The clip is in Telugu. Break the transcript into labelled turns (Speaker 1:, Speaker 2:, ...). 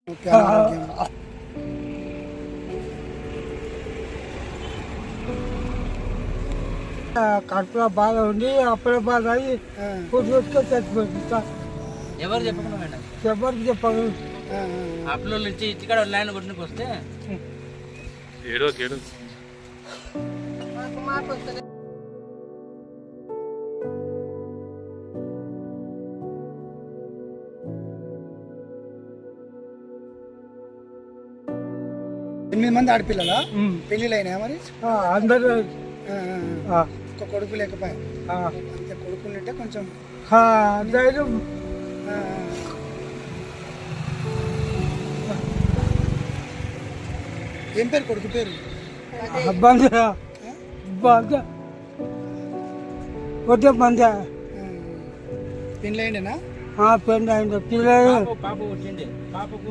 Speaker 1: ఓకే, అనారోగ్యం.
Speaker 2: కడుపులో బాధ ఉండి అప్పుడే బాధ అయ్యి ఫుడ్ పెట్టుకొని చచ్చిపోయింది సార్.
Speaker 3: ఎవరు చెప్పకుండా మేడం
Speaker 2: ఎవరికి చెప్పాలి?
Speaker 3: అప్పులో నుంచి ఇంటికాడ ల్యాండ్ కొట్టుకు వస్తే
Speaker 1: ఎనిమిది మంది ఆడపిల్లలా? పెళ్ళిళ్ళు అయినాయా మరి?
Speaker 2: అందరూ
Speaker 1: ఒక కొడుకు లేకపోయా? అంతే, కొడుకున్నట్టే కొంచెం
Speaker 2: ధైర్యం.
Speaker 1: ఏం పేరు కొడుకు పేరు?
Speaker 2: ఒకటే మంది
Speaker 1: పెళ్ళి అయిండేనా?
Speaker 2: పెళ్ళి అయింది పిల్లలు
Speaker 3: పాప పుట్టింది పాపకు